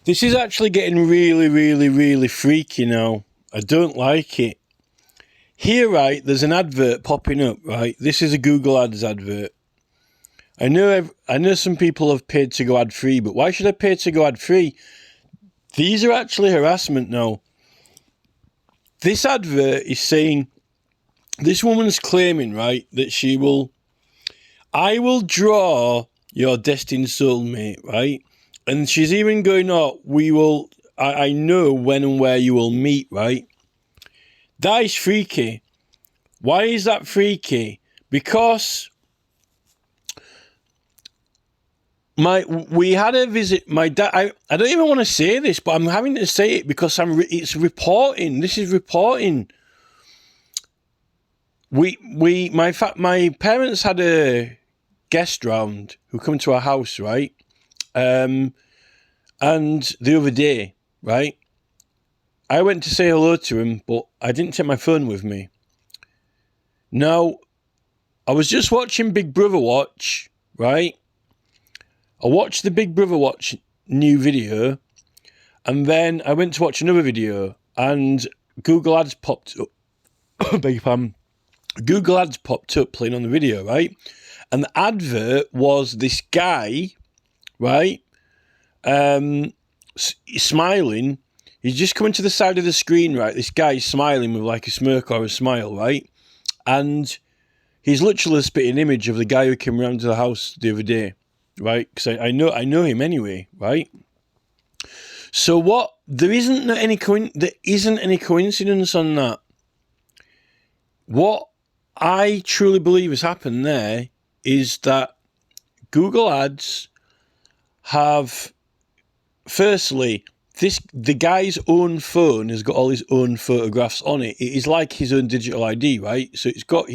This is actually getting really, really, really freaky now. I don't like it. Here, right, there's an advert popping up, right? This is a Google Ads advert. I know some people have paid to go ad-free, but why should I pay to go ad-free? These are actually harassment now. This advert is saying, this woman's claiming, right, that I will draw your destined soulmate, right? And she's even going, I know when and where you will meet, right? That is freaky. Why is that freaky? Because we had a visit. My dad. I don't even want to say this, but I'm having to say it because it's reporting. This is reporting. My parents had a guest round who come to our house, right? And the other day, right, I went to say hello to him, but I didn't take my phone with me. Now, I was just watching Big Brother Watch, right? I watched the Big Brother Watch new video, and then I went to watch another video, and Google Ads popped up. Beg your pardon. Google Ads popped up playing on the video, right? And the advert was this guy, right? Smiling. He's just coming to the side of the screen, right? This guy's smiling with like a smirk or a smile, right? And he's literally spitting an image of the guy who came around to the house the other day, right? Because I know him anyway, right? So there isn't any coincidence on that. What I truly believe has happened there is that Google Ads have, firstly, the guy's own phone has got all his own photographs on it. It is like his own digital ID, right? So it's got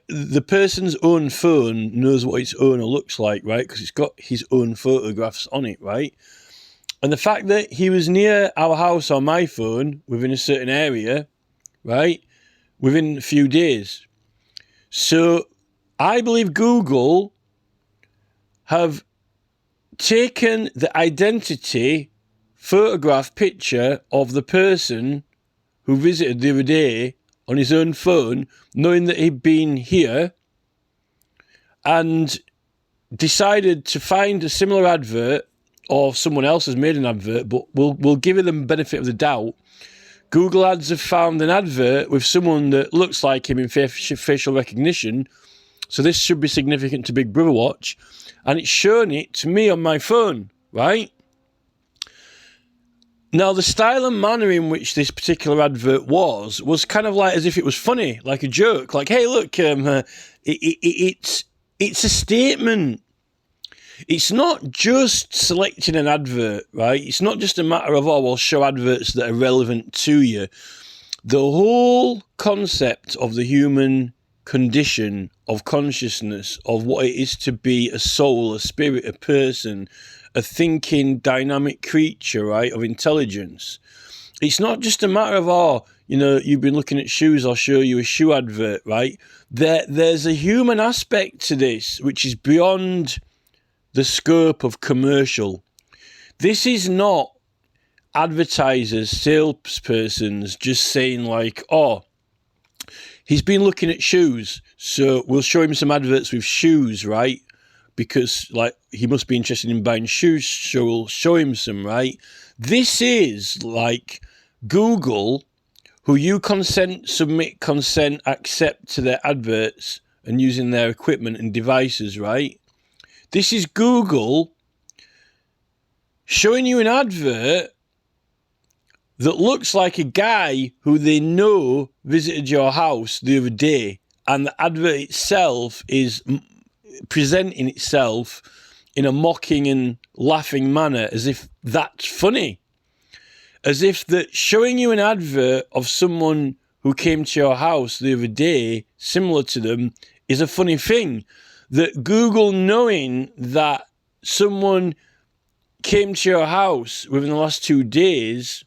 the person's own phone knows what its owner looks like, right? Because it's got his own photographs on it, right? And the fact that he was near our house on my phone within a certain area, right, within a few days. So I believe Google have taken the identity photograph picture of the person who visited the other day on his own phone, knowing that he'd been here, and decided to find a similar advert, or someone else has made an advert, but we'll give them the benefit of the doubt. Google Ads have found an advert with someone that looks like him in facial recognition, so this should be significant to Big Brother Watch, and it's shown it to me on my phone, right? Now, the style and manner in which this particular advert was kind of like as if it was funny, like a joke, like, hey, look, it's a statement. It's not just selecting an advert, right? It's not just a matter of, we'll show adverts that are relevant to you. The whole concept of the human condition, of consciousness, of what it is to be a soul, a spirit, a person, a thinking, dynamic creature, right, of intelligence. It's not just a matter of, you've been looking at shoes, I'll show you a shoe advert, right? There's a human aspect to this, which is beyond the scope of commercial. This is not advertisers, salespersons just saying like, he's been looking at shoes, so we'll show him some adverts with shoes, right? Because like he must be interested in buying shoes, so we'll show him some, right? This is like Google, who you submit consent, accept to their adverts and using their equipment and devices, right? This is Google showing you an advert that looks like a guy who they know visited your house the other day, and the advert itself is presenting itself in a mocking and laughing manner as if that's funny. As if that showing you an advert of someone who came to your house the other day, similar to them, is a funny thing. That Google, knowing that someone came to your house within the last 2 days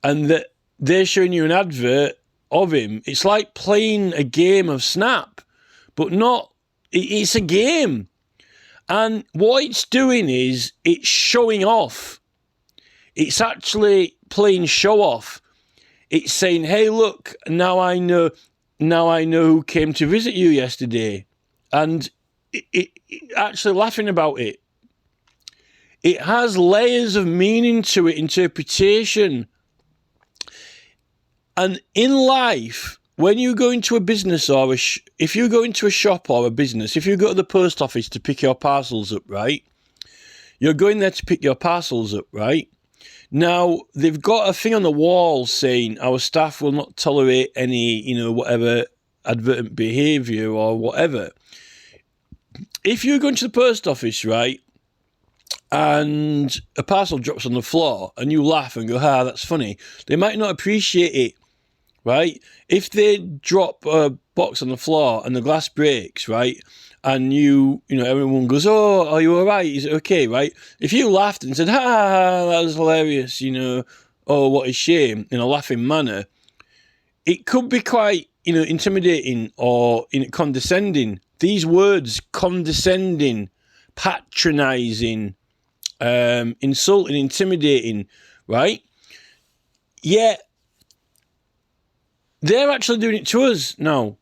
and that they're showing you an advert of him, it's like playing a game of Snap, but not, it's a game. And what it's doing is it's showing off. It's actually playing show off. It's saying, hey, look, now I know who came to visit you yesterday. And it actually laughing about it. It has layers of meaning to it, interpretation. And in life, when you go into a business or if you go into a shop or a business, if you go to the post office to pick your parcels up, right? You're going there to pick your parcels up, right? Now, they've got a thing on the wall saying our staff will not tolerate any, whatever advertent behaviour or whatever. If you go into the post office, right, and a parcel drops on the floor and you laugh and go, that's funny, they might not appreciate it, right? If they drop a box on the floor and the glass breaks, right, and everyone goes, oh, are you all right? Is it okay, right? If you laughed and said, that was hilarious, oh, what a shame, in a laughing manner, it could be quite, intimidating or condescending. These words, condescending, patronising, insulting, intimidating, right? Yet, they're actually doing it to us now.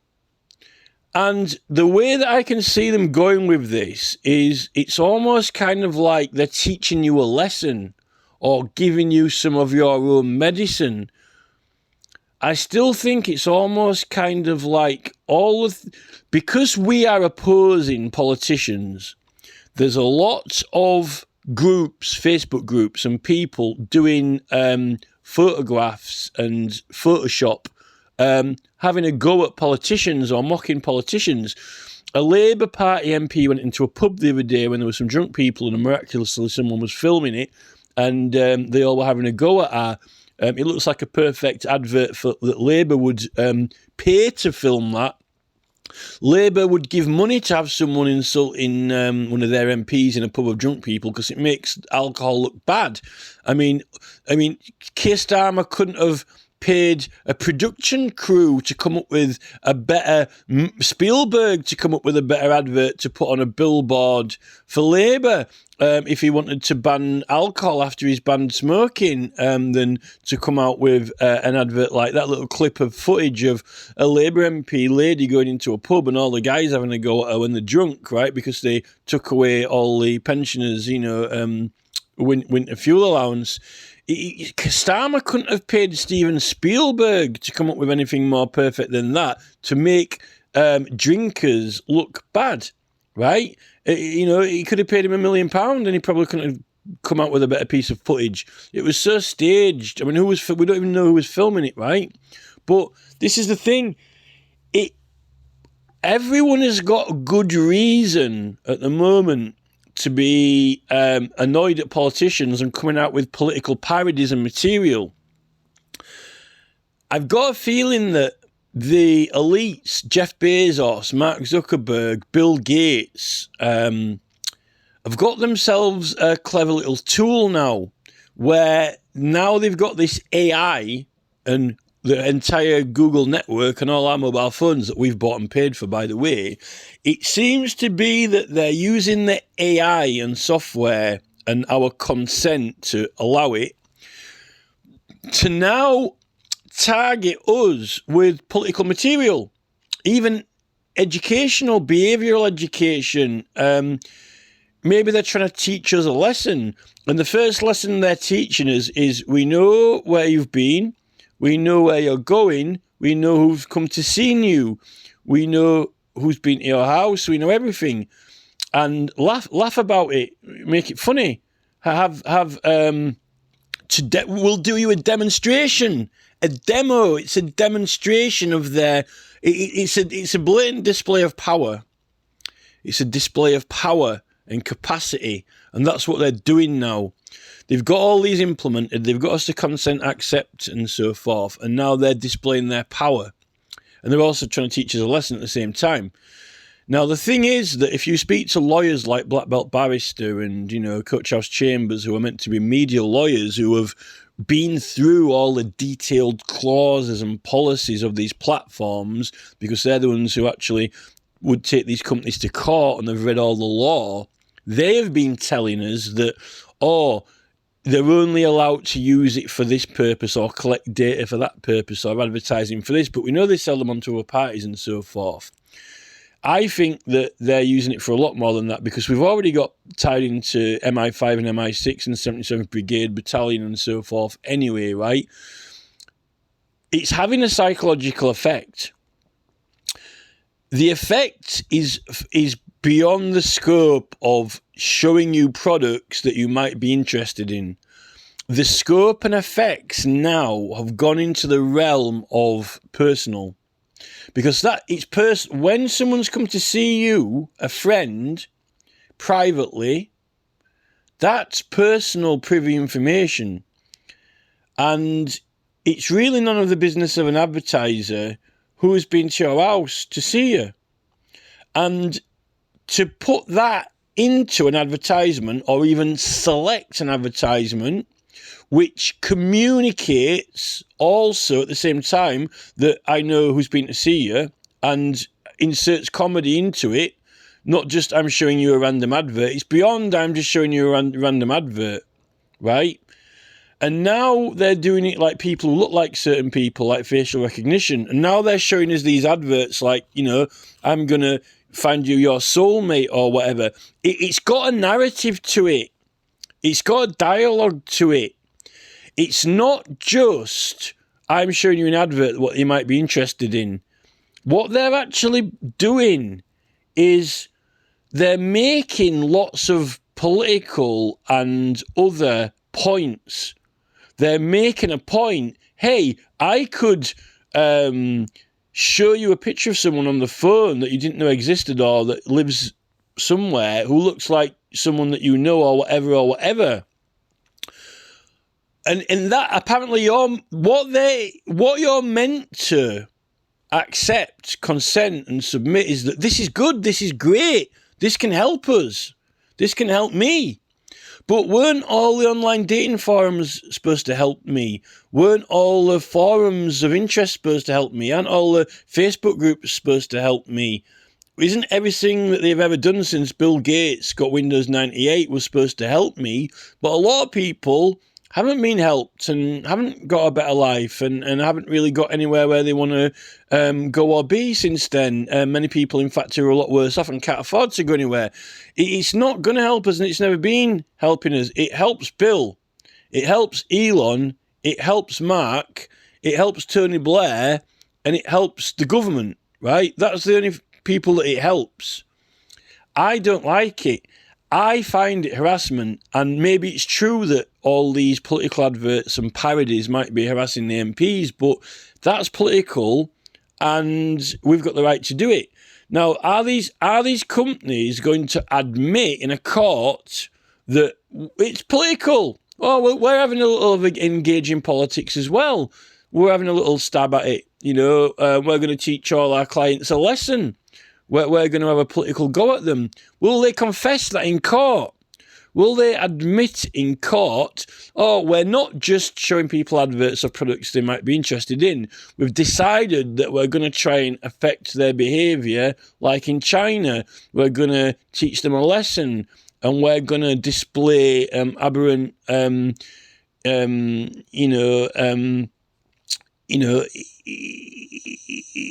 And the way that I can see them going with this is it's almost kind of like they're teaching you a lesson or giving you some of your own medicine. I still think it's almost kind of like because we are opposing politicians, there's a lot of groups, Facebook groups and people doing photographs and Photoshop, having a go at politicians or mocking politicians. A Labour Party MP went into a pub the other day when there were some drunk people and miraculously someone was filming it and they all were having a go at her. It looks like a perfect advert that Labour would pay to film that. Labour would give money to have someone insulting one of their MPs in a pub of drunk people because it makes alcohol look bad. I mean, Keir Starmer couldn't have paid a production crew to come up with a better, Spielberg to come up with a better advert to put on a billboard for Labour if he wanted to ban alcohol after he's banned smoking, than to come out with an advert like that. Little clip of footage of a Labour MP lady going into a pub and all the guys having a go at her when they're drunk, right, because they took away all the pensioners, winter fuel allowance. Starmer couldn't have paid Steven Spielberg to come up with anything more perfect than that to make drinkers look bad, right? He could have paid him £1 million and he probably couldn't have come out with a better piece of footage. It was so staged. I mean, we don't even know who was filming it, right? But this is the thing. Everyone has got a good reason at the moment to be annoyed at politicians and coming out with political parodies and material. I've got a feeling that the elites, Jeff Bezos, Mark Zuckerberg, Bill Gates, have got themselves a clever little tool now where now they've got this AI and the entire Google network and all our mobile phones that we've bought and paid for, by the way. It seems to be that they're using the AI and software and our consent to allow it to now target us with political material, even educational, behavioural education. Maybe they're trying to teach us a lesson. And the first lesson they're teaching us is we know where you've been, we know where you're going, we know who's come to see you, we know who's been to your house, we know everything. And laugh about it, make it funny. We'll do you a demonstration, a demo. It's a demonstration of it's a blatant display of power. It's a display of power and capacity, and that's what they're doing now. They've got all these implemented, they've got us to consent, accept, and so forth, and now they're displaying their power. And they're also trying to teach us a lesson at the same time. Now, the thing is that if you speak to lawyers like Black Belt Barrister and, Coach House Chambers, who are meant to be media lawyers, who have been through all the detailed clauses and policies of these platforms, because they're the ones who actually would take these companies to court and they've read all the law, They have been telling us that, oh, they're only allowed to use it for this purpose or collect data for that purpose or advertising for this, but we know they sell them onto other parties and so forth. I think that they're using it for a lot more than that, because we've already got tied into MI5 and MI6 and 77th Brigade Battalion and so forth anyway, right? It's having a psychological effect. The effect is beyond the scope of showing you products that you might be interested in. The scope and effects now have gone into the realm of personal. Because when someone's come to see you, a friend, privately, that's personal privy information. And it's really none of the business of an advertiser who has been to your house to see you. And to put that into an advertisement, or even select an advertisement which communicates also at the same time that I know who's been to see you, and inserts comedy into it, not just I'm showing you a random advert. It's beyond I'm just showing you a random advert, right? And now they're doing it like people who look like certain people, like facial recognition. And now they're showing us these adverts like, I'm going to find you your soulmate or whatever. It's got a narrative to it. It's got a dialogue to it. It's not just, I'm showing you an advert, what you might be interested in. What they're actually doing is they're making lots of political and other points. They're making a point. Hey, I could show you a picture of someone on the phone that you didn't know existed, or that lives somewhere, who looks like someone that you know, or whatever. And that apparently what you're meant to accept, consent, and submit is that this is good, this is great, this can help us, this can help me. But weren't all the online dating forums supposed to help me? Weren't all the forums of interest supposed to help me? Aren't all the Facebook groups supposed to help me? Isn't everything that they've ever done since Bill Gates got Windows 98 was supposed to help me? But a lot of people haven't been helped and haven't got a better life and haven't really got anywhere where they want to go or be since then. Many people, in fact, are a lot worse off and can't afford to go anywhere. It's not going to help us, and it's never been helping us. It helps Bill. It helps Elon. It helps Mark. It helps Tony Blair. And it helps the government, right? That's the only people that it helps. I don't like it. I find it harassment, and maybe it's true that all these political adverts and parodies might be harassing the MPs, but that's political, and we've got the right to do it. Now, are these companies going to admit in a court that it's political? Oh, we're having a little engage in politics as well. We're having a little stab at it. We're going to teach all our clients a lesson. We're going to have a political go at them. Will they confess that in court? Will they admit in court, oh, we're not just showing people adverts of products they might be interested in. We've decided that we're going to try and affect their behaviour, like in China. We're going to teach them a lesson, and we're going to display aberrant,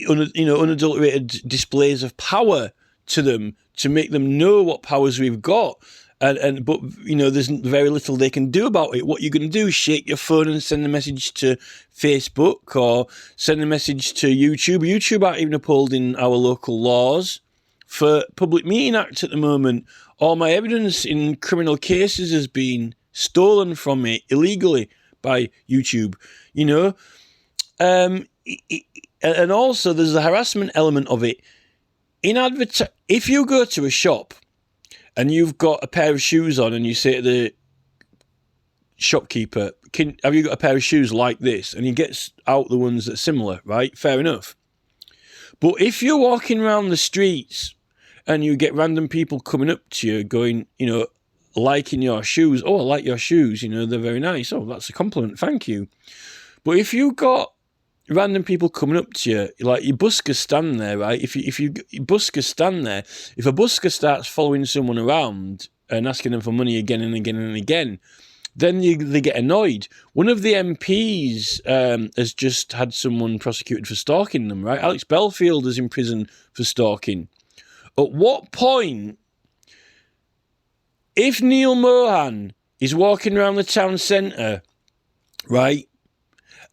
unadulterated displays of power to them, to make them know what powers we've got. But there's very little they can do about it. What you're going to do is shake your phone and send a message to Facebook or send a message to YouTube. YouTube aren't even upholding our local laws for Public Meeting Act at the moment. All my evidence in criminal cases has been stolen from me illegally by YouTube, and also there's the harassment element of it. If you go to a shop and you've got a pair of shoes on and you say to the shopkeeper, have you got a pair of shoes like this? And he gets out the ones that are similar, right? Fair enough. But if you're walking around the streets and you get random people coming up to you going, liking your shoes. Oh, I like your shoes. They're very nice. Oh, that's a compliment. Thank you. But if you got random people coming up to you, like your busker stand there, right? If you busker stand there, if a busker starts following someone around and asking them for money again and again and again, then they get annoyed. One of the MPs has just had someone prosecuted for stalking them, right? Alex Belfield is in prison for stalking. At what point, if Neil Mohan is walking around the town centre, right,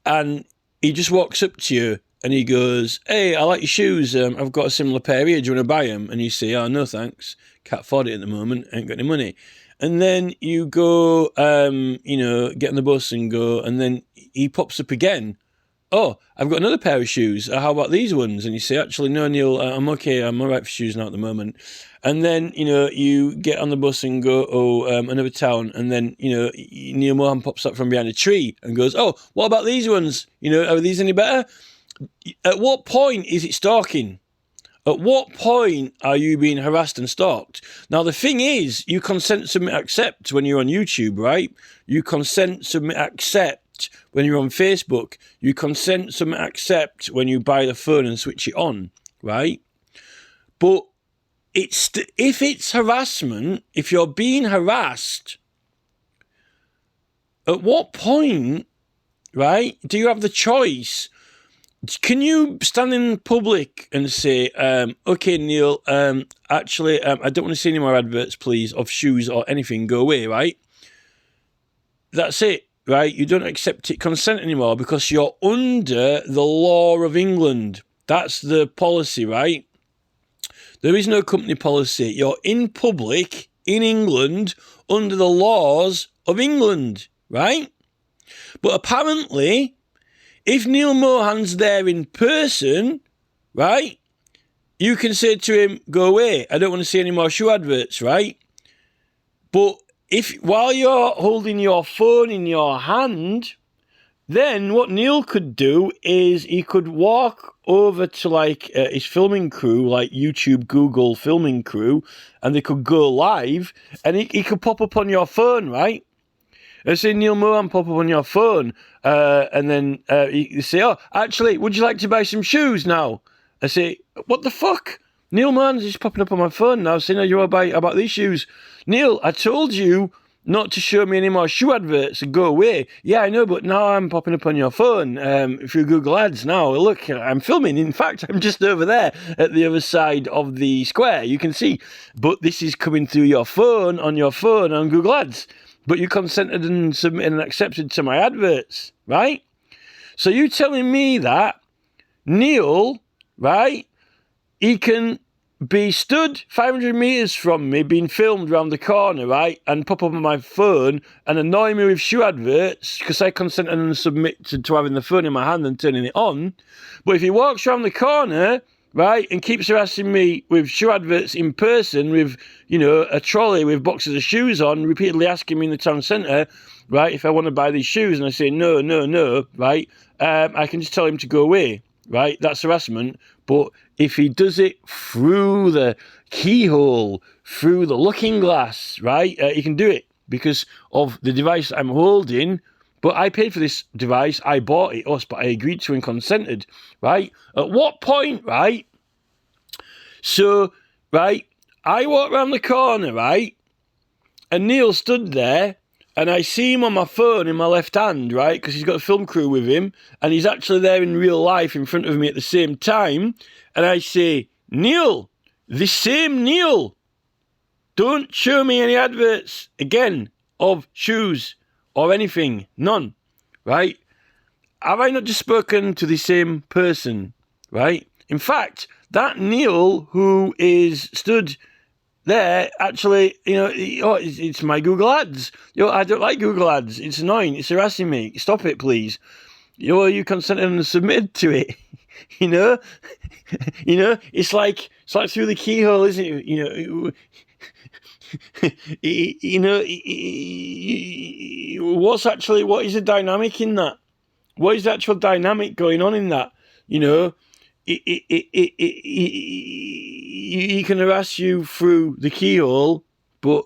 and he just walks up to you and he goes, hey, I like your shoes, I've got a similar pair here, do you want to buy them? And you say, oh, no thanks, can't afford it at the moment, ain't got any money. And then you go, get on the bus and go, and then he pops up again. Oh, I've got another pair of shoes. How about these ones? And you say, actually, no, Neil, I'm okay. I'm all right for shoes now at the moment. And then, you get on the bus and go, another town. And then, Neil Mohan pops up from behind a tree and goes, oh, what about these ones? Are these any better? At what point is it stalking? At what point are you being harassed and stalked? Now, the thing is, you consent, submit, accept when you're on YouTube, right? You consent, submit, accept when you're on Facebook. You consent, submit, accept when you buy the phone and switch it on, right? But if it's harassment, if you're being harassed, at what point, right, do you have the choice? Can you stand in public and say, okay, Neil, actually, I don't want to see any more adverts, please, of shoes or anything, go away, right? That's it, right? You don't accept it, consent anymore because you're under the law of England. That's the policy, right? There is no company policy. You're in public in England under the laws of England, right? But apparently, if Neil Mohan's there in person, right, you can say to him, go away, I don't want to see any more shoe adverts, right? But if while you're holding your phone in your hand, then what Neil could do is he could walk over to his filming crew, like YouTube, Google filming crew, and they could go live, and he could pop up on your phone, right? I say Neil Mohan pop up on your phone, and then you say, oh, actually, would you like to buy some shoes now? I say, what the fuck? Neil Mohan's just popping up on my phone now saying, oh, you want to buy about these shoes? Neil, I told you not to show me any more shoe adverts and go away. Yeah, I know, but now I'm popping up on your phone through Google Ads now. Look, I'm filming. In fact, I'm just over there at the other side of the square. You can see. But this is coming through your phone on Google Ads. But you consented and submitted and accepted to my adverts, right? So you telling me that Neil, right, he can be stood 500 metres from me, being filmed round the corner, right, and pop up on my phone and annoy me with shoe adverts because I consented and submitted to having the phone in my hand and turning it on. But if he walks round the corner, right, and keeps harassing me with shoe adverts in person with, a trolley with boxes of shoes on, repeatedly asking me in the town centre, right, if I want to buy these shoes, and I say, no, right, I can just tell him to go away, right? That's harassment. But if he does it through the keyhole, through the looking glass, right, he can do it because of the device I'm holding. But I paid for this device, I bought it, but I agreed to and consented, right? At what point, right? So, right, I walk around the corner, right? And Neil stood there, and I see him on my phone in my left hand, right? Because he's got a film crew with him, and he's actually there in real life in front of me at the same time. And I say, Neil, the same Neil, don't show me any adverts again of shoes or anything, none, right? Have I not just spoken to the same person, right? In fact, that Neil who is stood there, actually, it's my Google Ads. I don't like Google Ads. It's annoying. It's harassing me. Stop it, please. You consented and submitted to it. It's like through the keyhole, isn't it? What is the dynamic in that? What is the actual dynamic going on in that? He can harass you through the keyhole, but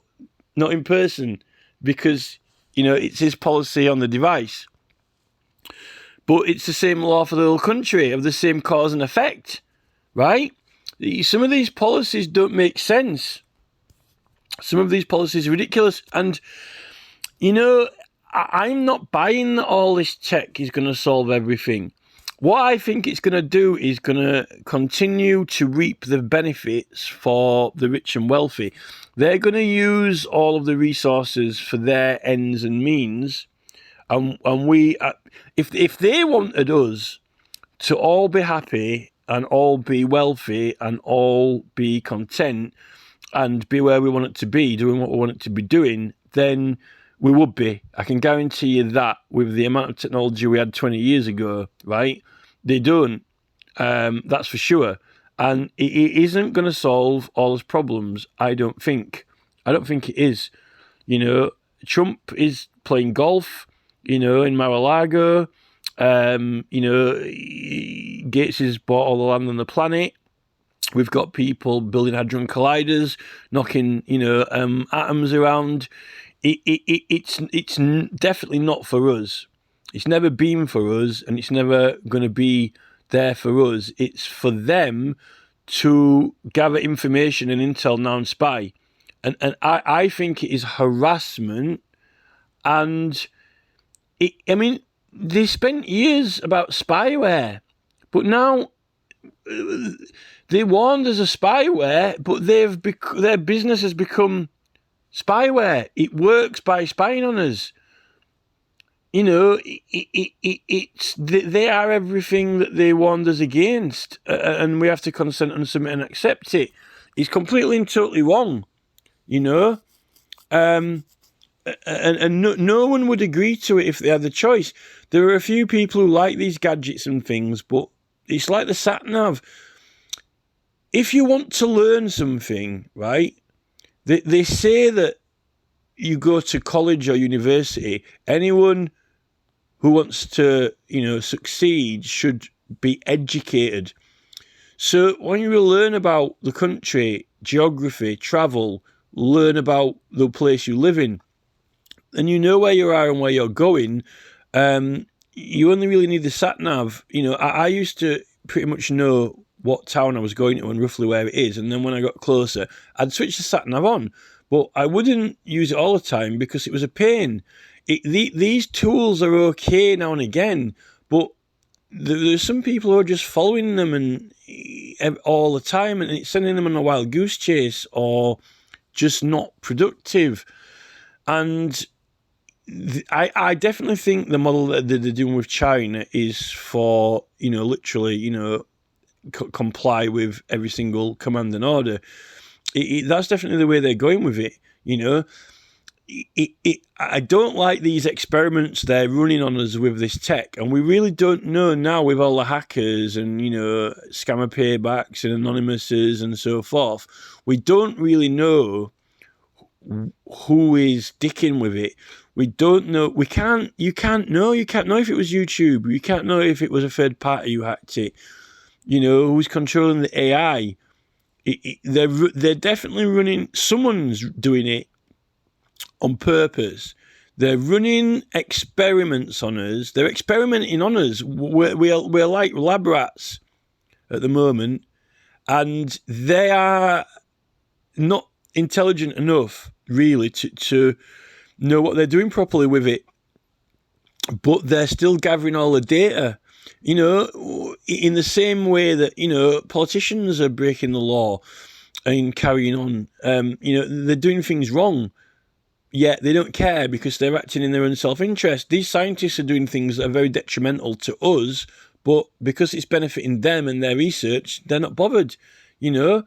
not in person because, it's his policy on the device. But it's the same law for the whole country of the same cause and effect, right? Some of these policies don't make sense. Some of these policies are ridiculous. And, you know, I'm not buying that all this tech is going to solve everything. What I think it's going to do is going to continue to reap the benefits for the rich and wealthy. They're going to use all of the resources for their ends and means. And we, if they wanted us to all be happy and all be wealthy and all be content and be where we want it to be, doing what we want it to be doing, then we would be. I can guarantee you that with the amount of technology we had 20 years ago, right? They don't. That's for sure. And it isn't going to solve all those problems, I don't think. I don't think it is. You know, Trump is playing golf, you know, in Mar-a-Lago. You know, Gates has bought all the land on the planet. We've got people building hadron colliders, knocking, you know, atoms around. It's definitely not for us. It's never been for us, and it's never going to be there for us. It's for them to gather information and intel now and spy. And I think it is harassment. And, I mean, they spent years about spyware, but now they warned us of spyware, but their business has become spyware. It works by spying on us. You know, they are everything that they warned us against, and we have to consent and submit and accept it. It's completely and totally wrong, you know. And no one would agree to it if they had the choice. There are a few people who like these gadgets and things, but it's like the sat-nav. If you want to learn something, right, they say that you go to college or university, anyone who wants to, you know, succeed should be educated. So when you learn about the country, geography, travel, learn about the place you live in, and you know where you are and where you're going, you only really need the sat-nav. You know, I used to pretty much know what town I was going to and roughly where it is, and then when I got closer, I'd switch the sat-nav on. But I wouldn't use it all the time because it was a pain. These tools are okay now and again, but there's some people who are just following them and all the time, and it's sending them on a wild goose chase or just not productive. And I definitely think the model that they're doing with China is for, you know, literally, you know, comply with every single command and order. That's definitely the way they're going with it, you know. I don't like these experiments they're running on us with this tech, and we really don't know now with all the hackers and, you know, scammer paybacks and anonymouses and so forth. We don't really know who is dicking with it. We don't know. You can't know if it was YouTube. You can't know if it was a third party who hacked it. You know, who's controlling the AI. They're definitely running. Someone's doing it on purpose. They're running experiments on us. They're experimenting on us. We're like lab rats at the moment, and they are not intelligent enough, really, to know what they're doing properly with it. But they're still gathering all the data. You know, in the same way that, you know, politicians are breaking the law and carrying on. You know, they're doing things wrong. Yet they don't care because they're acting in their own self-interest. These scientists are doing things that are very detrimental to us, but because it's benefiting them and their research, they're not bothered. You know,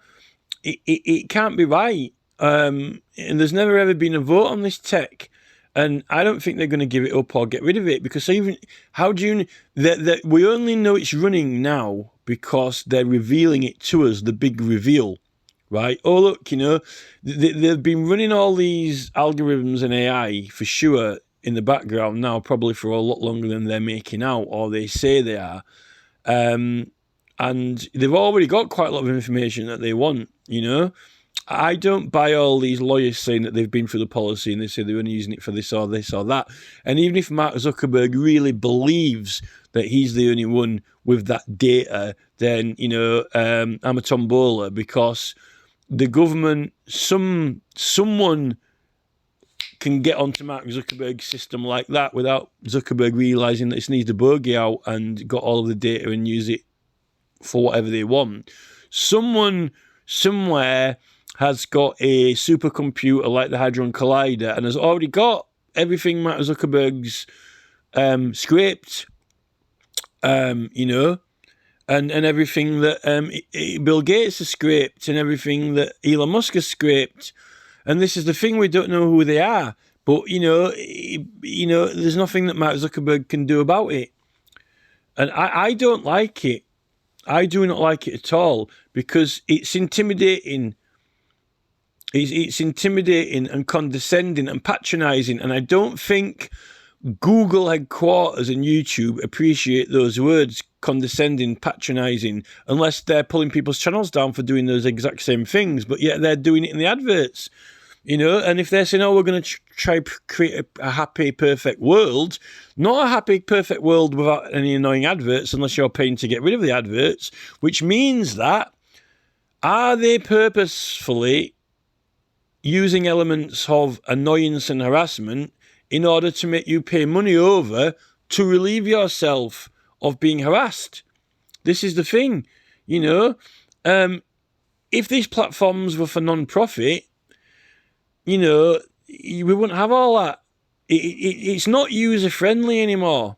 it can't be right. And there's never ever been a vote on this tech. And I don't think they're going to give it up or get rid of it, because even how do you that we only know it's running now because they're revealing it to us, the big reveal. Right? Oh, look, you know, they've been running all these algorithms and AI for sure in the background now, probably for a lot longer than they're making out, or they say they are. And they've already got quite a lot of information that they want, you know. I don't buy all these lawyers saying that they've been through the policy and they say they're only using it for this or this or that. And even if Mark Zuckerberg really believes that he's the only one with that data, then, you know, I'm a tombola, because the government, someone can get onto Mark Zuckerberg's system like that without Zuckerberg realising that he sneezed a bogey out and got all of the data and use it for whatever they want. Someone somewhere has got a supercomputer like the Hadron Collider and has already got everything Mark Zuckerberg's scraped, you know, and everything that Bill Gates has scraped and everything that Elon Musk has scraped. And this is the thing, we don't know who they are. But, you know, there's nothing that Mark Zuckerberg can do about it. And I don't like it. I do not like it at all because it's intimidating. It's intimidating and condescending and patronising. And I don't think Google headquarters and YouTube appreciate those words, condescending, patronising, unless they're pulling people's channels down for doing those exact same things. But yet they're doing it in the adverts, you know. And if they're saying, oh, we're going to try create a happy, perfect world, not a happy, perfect world without any annoying adverts, unless you're paying to get rid of the adverts, which means that, are they purposefully using elements of annoyance and harassment in order to make you pay money over to relieve yourself of being harassed? This is the thing, you know. If these platforms were for non-profit, you know, we wouldn't have all that. It's not user-friendly anymore.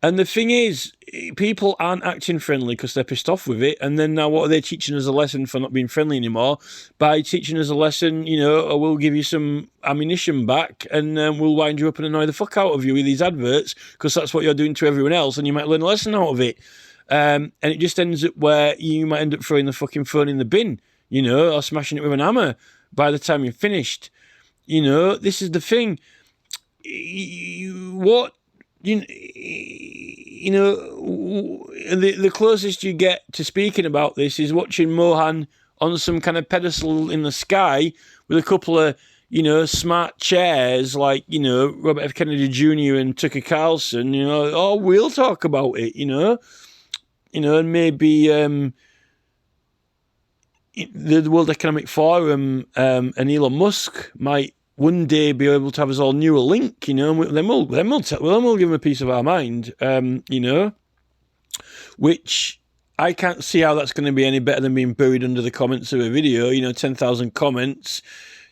And the thing is, people aren't acting friendly because they're pissed off with it. And then now what are they teaching us a lesson for not being friendly anymore? By teaching us a lesson, you know, or we'll give you some ammunition back and we'll wind you up and annoy the fuck out of you with these adverts because that's what you're doing to everyone else and you might learn a lesson out of it. And it just ends up where you might end up throwing the fucking phone in the bin, you know, or smashing it with an hammer by the time you're finished. You know, this is the thing. The closest you get to speaking about this is watching Mohan on some kind of pedestal in the sky with a couple of, you know, smart chairs like, you know, Robert F. Kennedy Jr. and Tucker Carlson, you know, oh, we'll talk about it, you know, and maybe the World Economic Forum and Elon Musk might one day be able to have us all Neuralink, you know, and then we'll give them a piece of our mind, you know, which I can't see how that's going to be any better than being buried under the comments of a video, you know, 10,000 comments,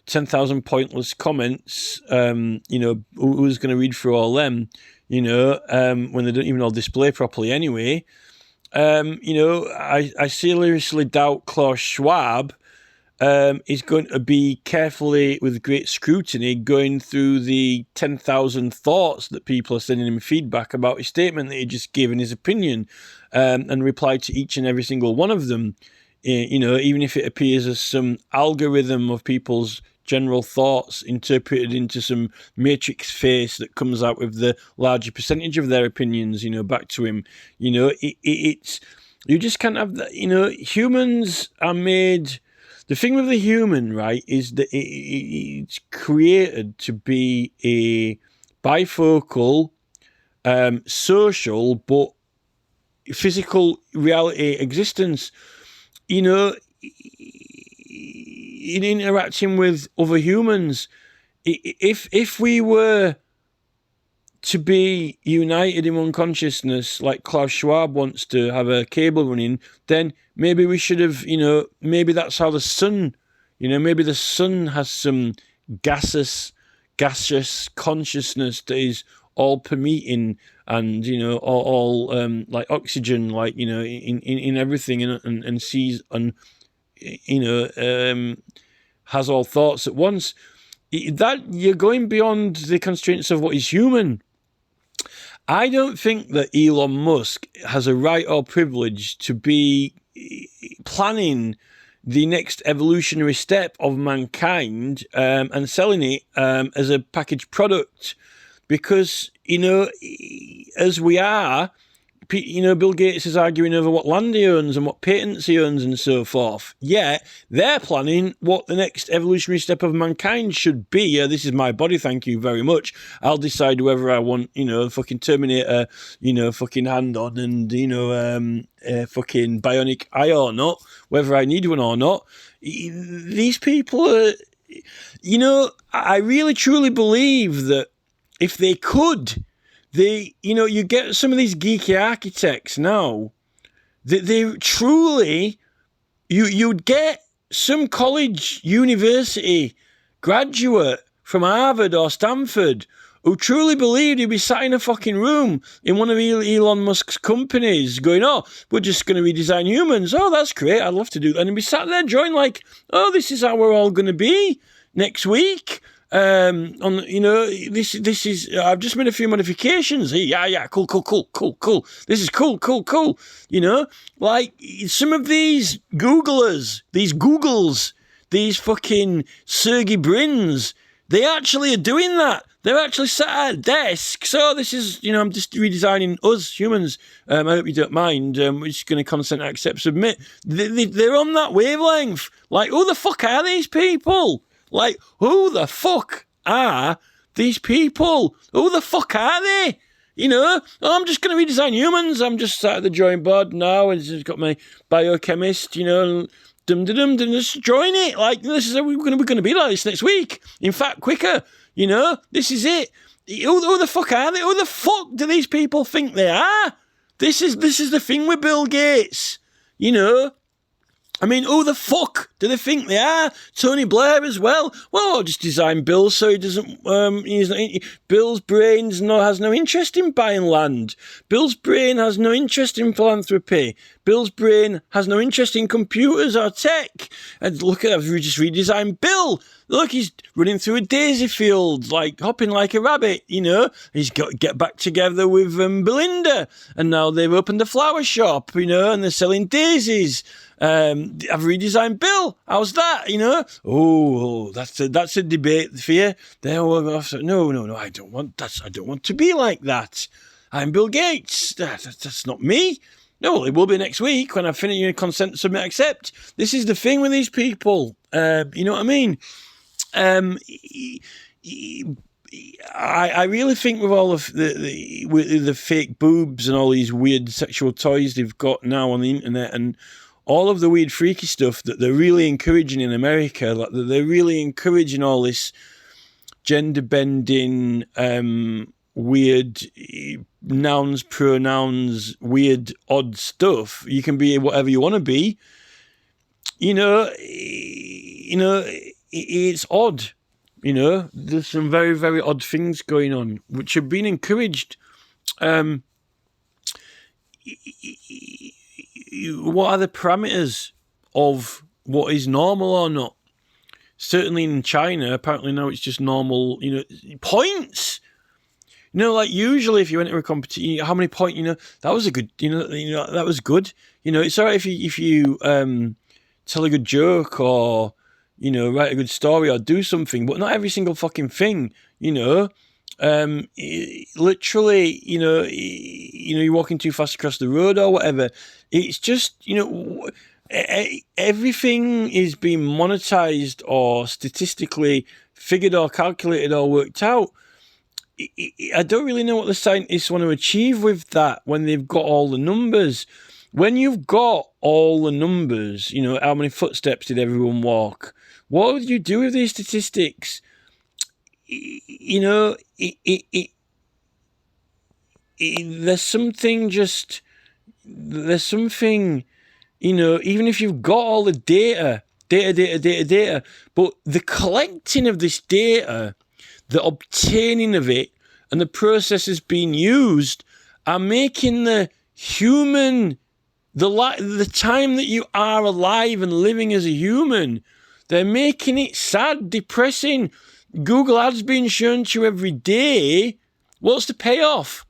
10,000 pointless comments, you know, who's going to read through all them, you know, when they don't even all display properly anyway. You know, I seriously doubt Klaus Schwab is going to be carefully, with great scrutiny, going through the 10,000 thoughts that people are sending him feedback about his statement that he just gave in his opinion, and replied to each and every single one of them, you know, even if it appears as some algorithm of people's general thoughts interpreted into some matrix face that comes out with the larger percentage of their opinions, you know, back to him. You know, it's, you just can't have that, you know, humans are made... The thing with the human, right, is that it's created to be a bifocal, social, but physical reality existence. You know, in interacting with other humans, if we were to be united in one consciousness, like Klaus Schwab wants to have a cable running, then maybe we should have, you know, maybe that's how the sun, you know, maybe the sun has some gaseous consciousness that is all permeating and, you know, all like oxygen, like, you know, in everything and sees and, you know, has all thoughts at once. That you're going beyond the constraints of what is human. I don't think that Elon Musk has a right or privilege to be planning the next evolutionary step of mankind and selling it as a packaged product, because, you know, as we are Bill Gates is arguing over what land he owns and what patents he owns and so forth. Yet they're planning what the next evolutionary step of mankind should be. This is my body, thank you very much. I'll decide whether I want, fucking Terminator, fucking hand on and, fucking bionic eye or not, whether I need one or not. These people are, I really truly believe that if they could, you get some of these geeky architects now, that they truly, you'd get some college, university graduate from Harvard or Stanford who truly believed he'd be sat in a fucking room in one of Elon Musk's companies going, oh, we're just going to redesign humans. Oh, that's great. I'd love to do that. And he'd be sat there joining like, oh, this is how we're all going to be next week. This is, I've just made a few modifications. Yeah, cool. This is cool. Like some of these Googlers, these fucking Sergey Brins, they actually are doing that. They're actually sat at a desk. So this is, I'm just redesigning us humans. I hope you don't mind. We're just going to consent, accept, submit. They're on that wavelength. Like, who the fuck are these people? Like, who the fuck are these people? Who the fuck are they? I'm just going to redesign humans. I'm just sat at the drawing board now and just got my biochemist, just join it. Like, this is how we're going to be like this next week. In fact, quicker, this is it. Who the fuck are they? Who the fuck do these people think they are? This is the thing with Bill Gates, I mean, who the fuck do they think they are? Tony Blair as well. Well, I'll just design Bill so he doesn't. Bill's brain has no interest in buying land. Bill's brain has no interest in philanthropy. Bill's brain has no interest in computers or tech. And look at, I've just redesigned Bill. Look, he's running through a daisy field, like hopping like a rabbit. He's got to get back together with Belinda, and now they've opened a flower shop. And they're selling daisies. I've redesigned Bill. How's that? Oh, that's a debate for you. No, I don't want that. I don't want to be like that. I'm Bill Gates. That's not me. No, it will be next week when I finish consent, submit, accept. This is the thing with these people. You know what I mean? I really think with all of the fake boobs and all these weird sexual toys they've got now on the internet and all of the weird freaky stuff that they're really encouraging in America, like they're really encouraging all this gender bending, weird nouns, pronouns, weird odd stuff. You can be whatever you want to be. It's odd. There's some very, very odd things going on, which have been encouraged. What are the parameters of what is normal or not? Certainly in China, apparently now it's just normal, points. Like usually if you went to a competition, how many points, that was a good, that was good. It's all right if you tell a good joke or, write a good story or do something, but not every single fucking thing, literally, you're walking too fast across the road or whatever. It's just, everything is being monetized or statistically figured or calculated or worked out. I don't really know what the scientists want to achieve with that when they've got all the numbers. When you've got all the numbers, how many footsteps did everyone walk? What would you do with these statistics? There's something, even if you've got all the data, but the collecting of this data, the obtaining of it, and the processes being used are making the human, the time that you are alive and living as a human, they're making it sad, depressing. Google ads being shown to you every day. What's the payoff?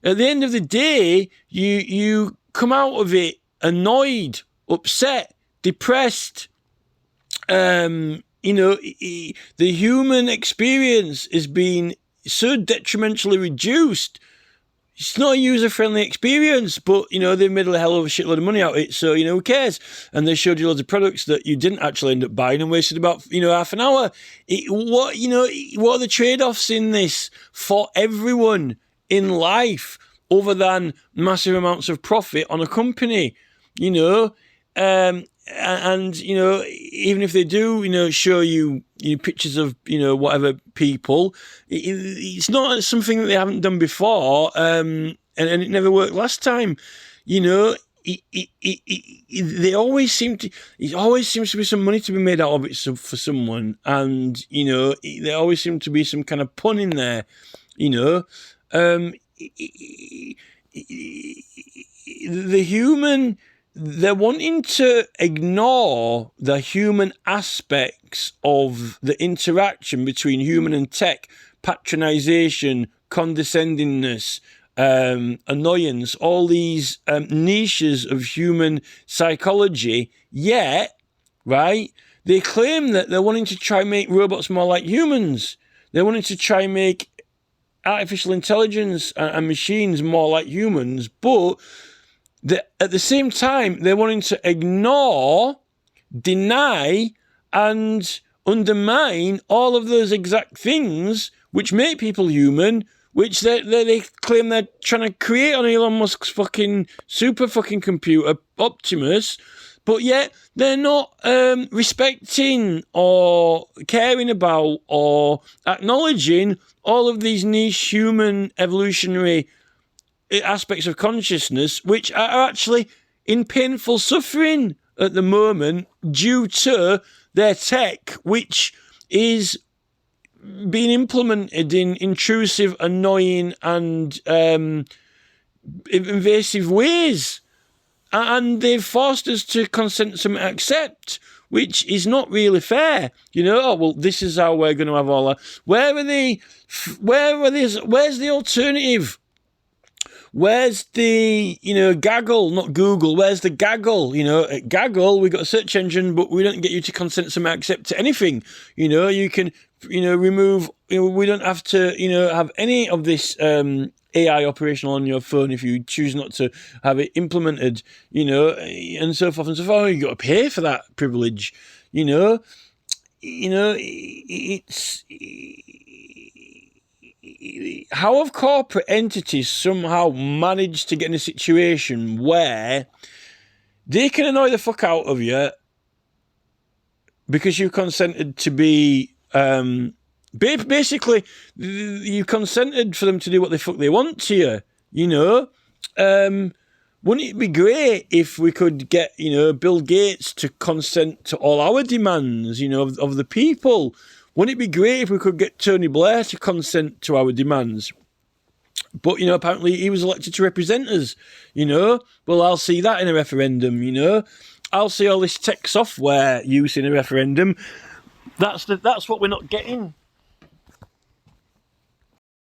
At the end of the day, you come out of it annoyed, upset, depressed. The human experience is being so detrimentally reduced It's not a user-friendly experience, but, they've made a hell of a shitload of money out of it, so, who cares? And they showed you loads of products that you didn't actually end up buying and wasted about, half an hour. What are the trade-offs in this for everyone in life other than massive amounts of profit on a company? And even if they do, show you, pictures of, whatever people, it's not something that they haven't done before, and it never worked last time. It always seems to be some money to be made out of it for someone, and there always seems to be some kind of pun in there. The human. They're wanting to ignore the human aspects of the interaction between human and tech, patronisation, condescendingness, annoyance, all these niches of human psychology, yet, right, they claim that they're wanting to try and make robots more like humans. They're wanting to try and make artificial intelligence and machines more like humans, but at the same time, they're wanting to ignore, deny, and undermine all of those exact things which make people human, which they claim they're trying to create on Elon Musk's fucking super fucking computer, Optimus, but yet they're not respecting or caring about or acknowledging all of these niche human evolutionary aspects of consciousness which are actually in painful suffering at the moment due to their tech, which is being implemented in intrusive, annoying and invasive ways. And they've forced us to consent to accept, which is not really fair. This is how we're going to have all that. Where's the alternative? Where's the, gaggle, not Google? Where's the gaggle? At Gaggle, we've got a search engine, but we don't get you to consent to accept to anything. You can, remove, we don't have to, have any of this AI operational on your phone if you choose not to have it implemented, and so forth and so forth. You've got to pay for that privilege, it's... How have corporate entities somehow managed to get in a situation where they can annoy the fuck out of you because you consented to be, basically, you consented for them to do what the fuck they want to you, wouldn't it be great if we could get, Bill Gates to consent to all our demands, of the people? Wouldn't it be great if we could get Tony Blair to consent to our demands? But, apparently he was elected to represent us, Well, I'll see that in a referendum, I'll see all this tech software use in a referendum. That's what we're not getting.